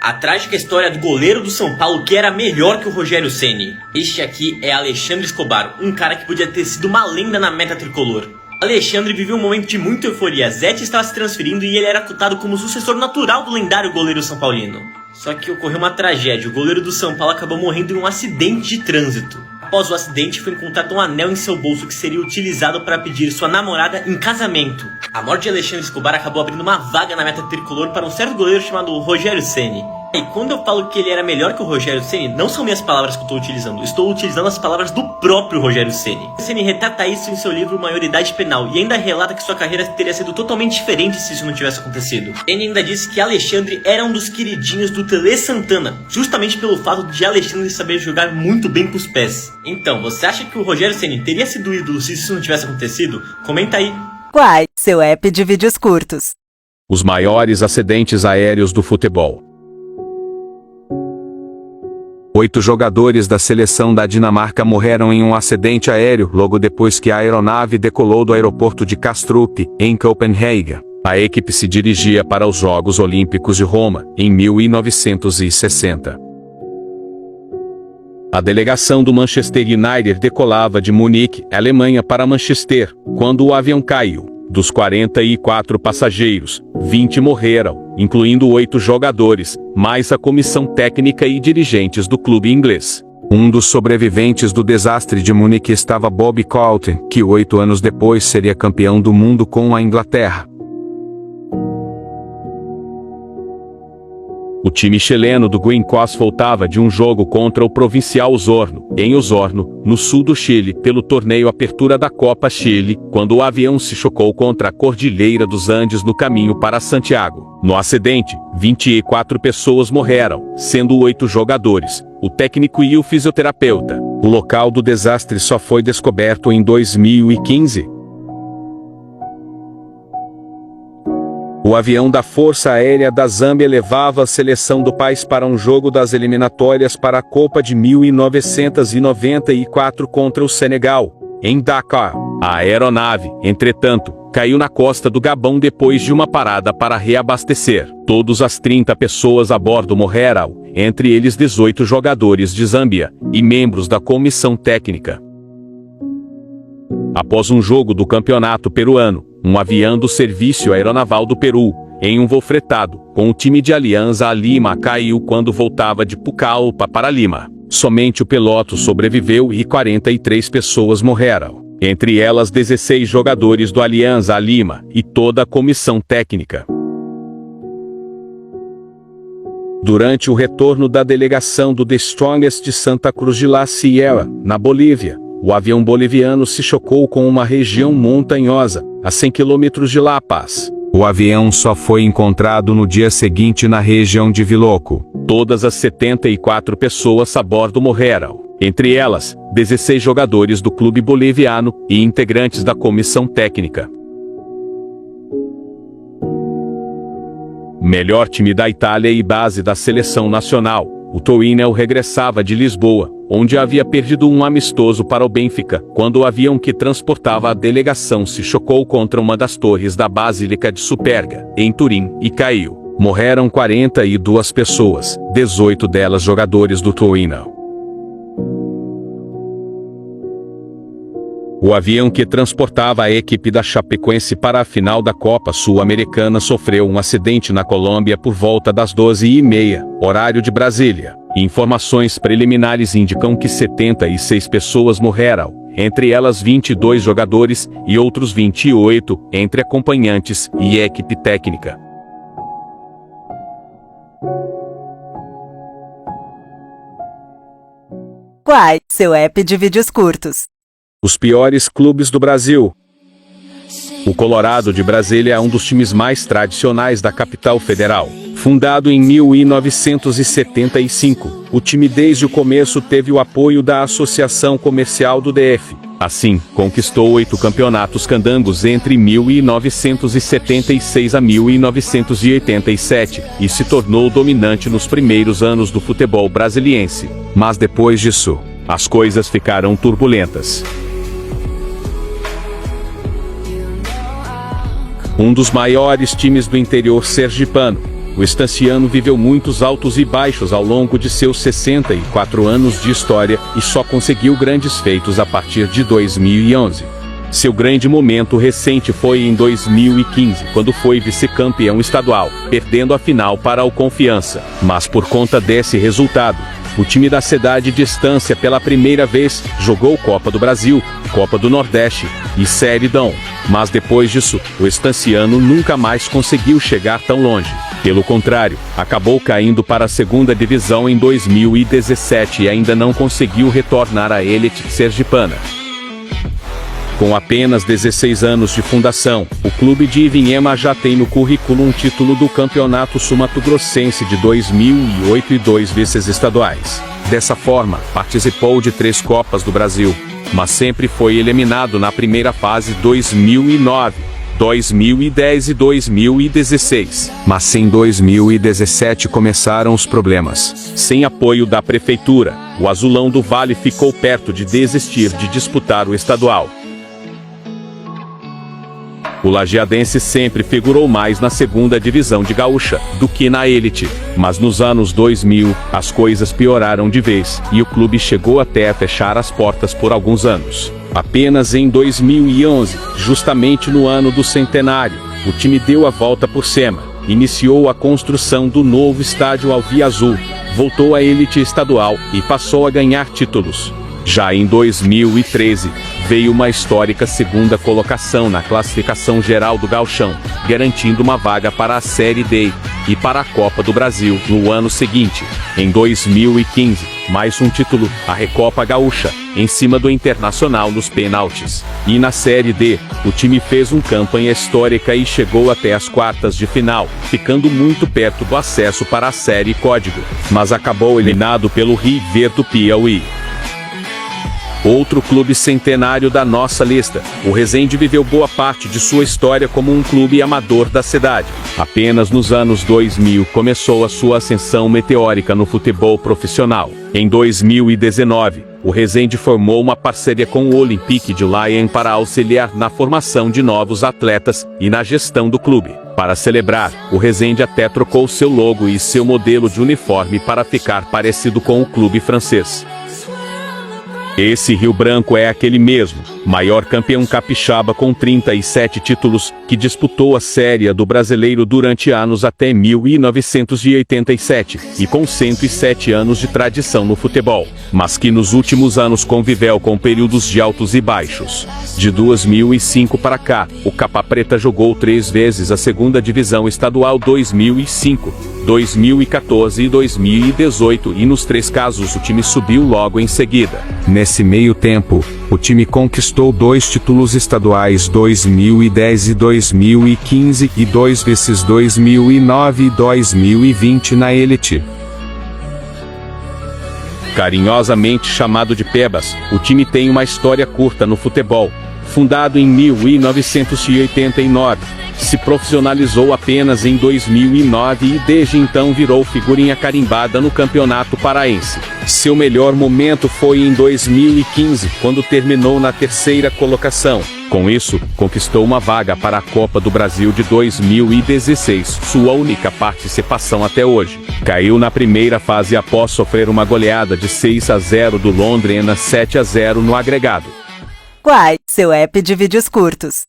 A trágica história do goleiro do São Paulo que era melhor que o Rogério Ceni. Este aqui é Alexandre Escobar, um cara que podia ter sido uma lenda na meta tricolor. Alexandre viveu um momento de muita euforia. Zete estava se transferindo e ele era cotado como sucessor natural do lendário goleiro São Paulino. Só que ocorreu uma tragédia. O goleiro do São Paulo acabou morrendo em um acidente de trânsito. Após o acidente, foi encontrado um anel em seu bolso que seria utilizado para pedir sua namorada em casamento. A morte de Alexandre Escobar acabou abrindo uma vaga na meta tricolor para um certo goleiro chamado Rogério Ceni. E quando eu falo que ele era melhor que o Rogério Ceni, não são minhas palavras que eu estou utilizando as palavras do próprio Rogério Ceni. Ceni retrata isso em seu livro Maioridade Penal e ainda relata que sua carreira teria sido totalmente diferente se isso não tivesse acontecido. Ceni ainda disse que Alexandre era um dos queridinhos do Tele Santana, justamente pelo fato de Alexandre saber jogar muito bem com os pés. Então, você acha que o Rogério Ceni teria sido ídolo se isso não tivesse acontecido? Comenta aí. Quai, seu app de vídeos curtos. Os maiores acidentes aéreos do futebol. 8 jogadores da seleção da Dinamarca morreram em um acidente aéreo logo depois que a aeronave decolou do aeroporto de Kastrup, em Copenhague. A equipe se dirigia para os Jogos Olímpicos de Roma, em 1960. A delegação do Manchester United decolava de Munique, Alemanha, para Manchester, quando o avião caiu. Dos 44 passageiros, 20 morreram, incluindo 8 jogadores, mais a comissão técnica e dirigentes do clube inglês. Um dos sobreviventes do desastre de Munique estava Bob Coulthard, que 8 anos depois seria campeão do mundo com a Inglaterra. O time chileno do Green Cross voltava de um jogo contra o Provincial Osorno, em Osorno, no sul do Chile, pelo torneio Apertura da Copa Chile, quando o avião se chocou contra a Cordilheira dos Andes no caminho para Santiago. No acidente, 24 pessoas morreram, sendo 8 jogadores, o técnico e o fisioterapeuta. O local do desastre só foi descoberto em 2015. O avião da Força Aérea da Zâmbia levava a seleção do país para um jogo das eliminatórias para a Copa de 1994 contra o Senegal, em Dakar. A aeronave, entretanto, caiu na costa do Gabão depois de uma parada para reabastecer. Todas as 30 pessoas a bordo morreram, entre eles 18 jogadores de Zâmbia e membros da comissão técnica. Após um jogo do campeonato peruano, um avião do Serviço Aeronaval do Peru, em um voo fretado, com o time de Alianza Lima, caiu quando voltava de Pucallpa para Lima. Somente o piloto sobreviveu e 43 pessoas morreram, entre elas 16 jogadores do Alianza Lima e toda a comissão técnica. Durante o retorno da delegação do The Strongest de Santa Cruz de la Sierra, na Bolívia, o avião boliviano se chocou com uma região montanhosa, a 100 km de La Paz. O avião só foi encontrado no dia seguinte na região de Viloco. Todas as 74 pessoas a bordo morreram, entre elas, 16 jogadores do clube boliviano e integrantes da comissão técnica. Melhor time da Itália e base da seleção nacional, o Torino regressava de Lisboa, onde havia perdido um amistoso para o Benfica, quando o avião que transportava a delegação se chocou contra uma das torres da Basílica de Superga, em Turim, e caiu. Morreram 42 pessoas, 18 delas jogadores do Torino. O avião que transportava a equipe da Chapecoense para a final da Copa Sul-Americana sofreu um acidente na Colômbia por volta das 12h30, horário de Brasília. Informações preliminares indicam que 76 pessoas morreram, entre elas 22 jogadores e outros 28, entre acompanhantes e equipe técnica. Quai, seu app de vídeos curtos. Os piores clubes do Brasil. O Colorado de Brasília é um dos times mais tradicionais da capital federal. Fundado em 1975, o time desde o começo teve o apoio da Associação Comercial do DF. Assim, conquistou 8 campeonatos candangos entre 1976 a 1987 e se tornou dominante nos primeiros anos do futebol brasiliense. Mas depois disso, as coisas ficaram turbulentas. Um dos maiores times do interior sergipano, o estanciano viveu muitos altos e baixos ao longo de seus 64 anos de história e só conseguiu grandes feitos a partir de 2011. Seu grande momento recente foi em 2015, quando foi vice-campeão estadual, perdendo a final para o Confiança. Mas por conta desse resultado, o time da cidade de Estância pela primeira vez jogou Copa do Brasil, Copa do Nordeste e Série-Dão. Mas depois disso, o estanciano nunca mais conseguiu chegar tão longe. Pelo contrário, acabou caindo para a segunda divisão em 2017 e ainda não conseguiu retornar à elite sergipana. Com apenas 16 anos de fundação, o clube de Ivinhema já tem no currículo um título do Campeonato Sul-Mato-Grossense de 2008 e 2 vices estaduais. Dessa forma, participou de 3 Copas do Brasil, mas sempre foi eliminado na primeira fase 2009, 2010 e 2016. Mas em 2017 começaram os problemas. Sem apoio da prefeitura, o Azulão do Vale ficou perto de desistir de disputar o estadual. O lajeadense sempre figurou mais na segunda divisão de Gaúcha do que na elite, mas nos anos 2000 as coisas pioraram de vez e o clube chegou até a fechar as portas por alguns anos. Apenas em 2011, justamente no ano do centenário, o time deu a volta por cima, iniciou a construção do novo estádio Alviazul, voltou à elite estadual e passou a ganhar títulos. Já em 2013, veio uma histórica segunda colocação na classificação geral do Gauchão, garantindo uma vaga para a Série D e para a Copa do Brasil no ano seguinte. Em 2015, mais um título, a Recopa Gaúcha, em cima do Internacional nos pênaltis. E na Série D, o time fez uma campanha histórica e chegou até as quartas de final, ficando muito perto do acesso para a Série Código, mas acabou eliminado pelo River do Piauí. Outro clube centenário da nossa lista, o Resende viveu boa parte de sua história como um clube amador da cidade. Apenas nos anos 2000 começou a sua ascensão meteórica no futebol profissional. Em 2019, o Resende formou uma parceria com o Olympique de Lyon para auxiliar na formação de novos atletas e na gestão do clube. Para celebrar, o Resende até trocou seu logo e seu modelo de uniforme para ficar parecido com o clube francês. Esse Rio Branco é aquele mesmo, maior campeão capixaba com 37 títulos, que disputou a Série A do Brasileiro durante anos até 1987, e com 107 anos de tradição no futebol, mas que nos últimos anos conviveu com períodos de altos e baixos. De 2005 para cá, o Capa Preta jogou 3 vezes a segunda divisão estadual 2005, 2014 e 2018 e nos 3 casos o time subiu logo em seguida. Nesse meio tempo, o time conquistou 2 títulos estaduais 2010 e 2015 e 2 vices 2009 e 2020 na elite. Carinhosamente chamado de Pebas, o time tem uma história curta no futebol. Fundado em 1989, se profissionalizou apenas em 2009 e desde então virou figurinha carimbada no Campeonato Paraense. Seu melhor momento foi em 2015, quando terminou na 3ª colocação. Com isso, conquistou uma vaga para a Copa do Brasil de 2016, sua única participação até hoje. Caiu na primeira fase após sofrer uma goleada de 6-0 do Londrina 7-0 no agregado. Quai, seu app de vídeos curtos.